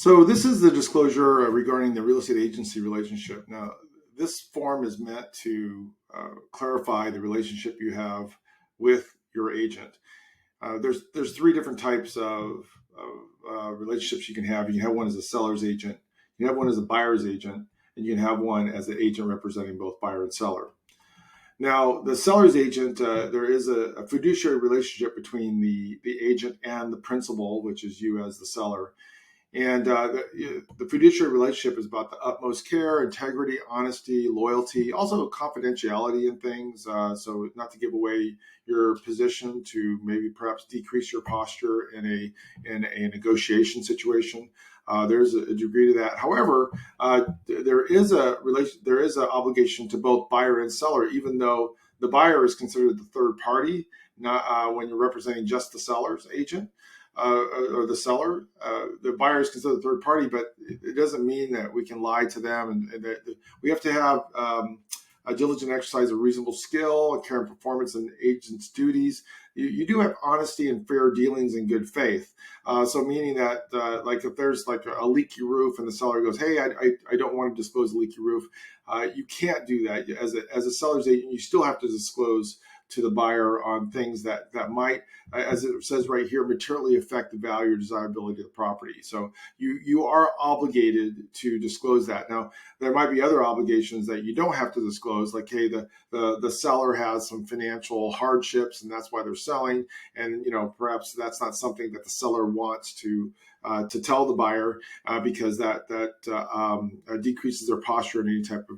So this is the disclosure regarding the real estate agency relationship. Now, this form is meant to clarify the relationship you have with your agent. There's three different types of relationships you can have. You can have one as a seller's agent, you can have one as a buyer's agent, and you can have one as an agent representing both buyer and seller. Now, the seller's agent, there is a fiduciary relationship between the agent and the principal, which is you as the seller. And the fiduciary relationship is about the utmost care, integrity, honesty, loyalty, also confidentiality in things. So not to give away your position to maybe perhaps decrease your posture in a negotiation situation. There's a degree to that. However, there is an obligation to both buyer and seller, even though the buyer is considered the third party, not when you're representing just the seller's agent. Or the seller, the buyer is considered a third party, but it doesn't mean that we can lie to them, and that we have to have a diligent exercise of reasonable skill, care and performance, and agent's duties. You do have honesty and fair dealings and good faith. So meaning that, like if there's like a leaky roof and the seller goes, "Hey, I don't want to disclose a leaky roof," you can't do that. As a seller's agent, you still have to disclose to the buyer on things that might, as it says right here, materially affect the value or desirability of the property. So you are obligated to disclose that. Now, there might be other obligations that you don't have to disclose, like, hey, the seller has some financial hardships and that's why they're selling, and perhaps that's not something that the seller wants to tell the buyer because that decreases their posture in any type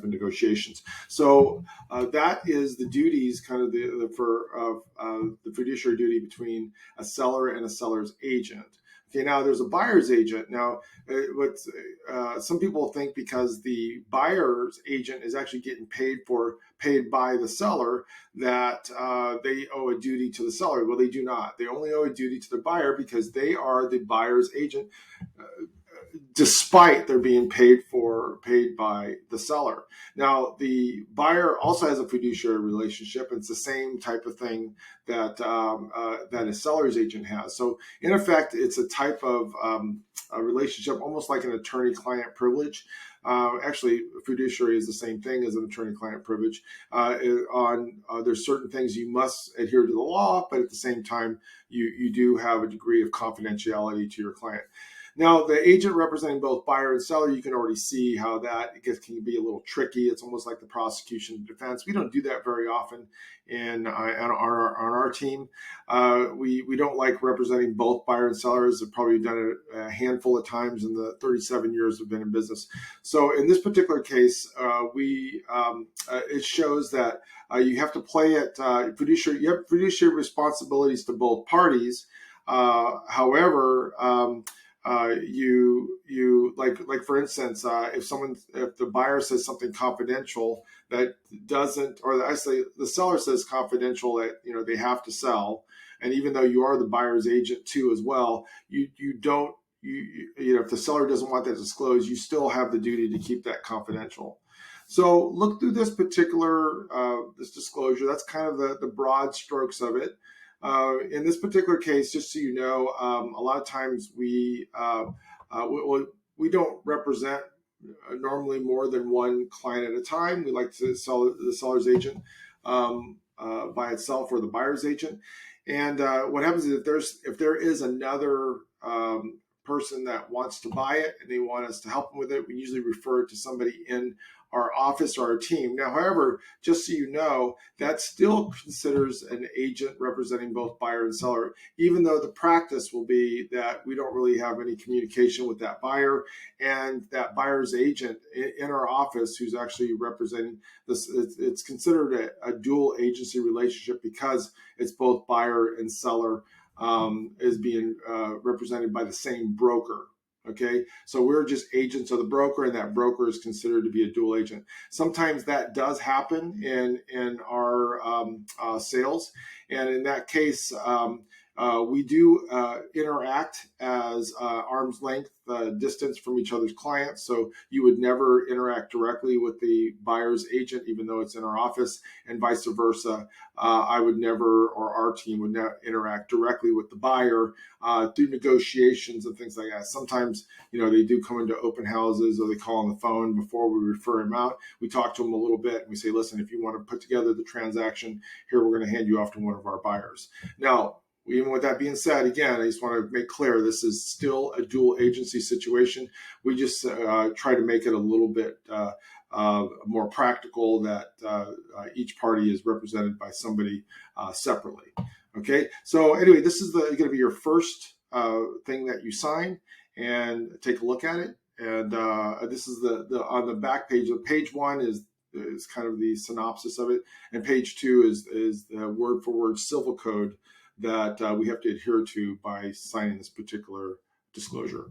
of negotiations. So that is the duties, kind of the fiduciary duty between a seller and a seller's agent. Okay, now there's a buyer's agent. Now, some people think because the buyer's agent is actually getting paid by the seller that they owe a duty to the seller. Well, they do not. They only owe a duty to the buyer because they are the buyer's agent, despite they're being paid by the seller. Now, the buyer also has a fiduciary relationship. It's the same type of thing that a seller's agent has. So in effect, it's a type of a relationship, almost like an attorney-client privilege. Actually, fiduciary is the same thing as an attorney-client privilege. There's certain things you must adhere to the law, but at the same time, you do have a degree of confidentiality to your client. Now, the agent representing both buyer and seller, you can already see how that can be a little tricky. It's almost like the prosecution and defense. We don't do that very often on our team. We don't like representing both buyer and sellers. I've probably done it a handful of times in the 37 years we've been in business. So in this particular case, it shows that you have to play it fiduciary. You have fiduciary responsibilities to both parties. However, you like for instance, if the buyer says something confidential that doesn't, or I say the seller says confidential that they have to sell, and even though you are the buyer's agent too as well, you don't if the seller doesn't want that disclosed, you still have the duty to keep that confidential. So look through this particular this disclosure. That's kind of the broad strokes of it. In this particular case, just so you know, a lot of times we don't represent normally more than one client at a time. We like to sell the seller's agent by itself or the buyer's agent. And what happens is if there is another person that wants to buy it and they want us to help them with it, we usually refer it to somebody in our office or our team. Now, however, just so you know, that still considers an agent representing both buyer and seller, even though the practice will be that we don't really have any communication with that buyer, and that buyer's agent in our office who's actually representing this, it's considered a dual agency relationship because it's both buyer and seller is being represented by the same broker. Okay, so we're just agents of the broker, and that broker is considered to be a dual agent. Sometimes that does happen in our sales, and in that case, We do interact as arm's length distance from each other's clients. So you would never interact directly with the buyer's agent, even though it's in our office, and vice versa. I would never, or our team would not interact directly with the buyer through negotiations and things like that. Sometimes, they do come into open houses or they call on the phone before we refer them out. We talk to them a little bit and we say, listen, if you want to put together the transaction, here, we're going to hand you off to one of our buyers. Now, even with that being said, again, I just want to make clear this is still a dual agency situation. We just try to make it a little bit more practical that each party is represented by somebody separately. Okay, so anyway, this is going to be your first thing that you sign, and take a look at it. And this is the on the back page. Page 1 is kind of the synopsis of it, and page 2 is the word for word civil code that we have to adhere to by signing this particular disclosure.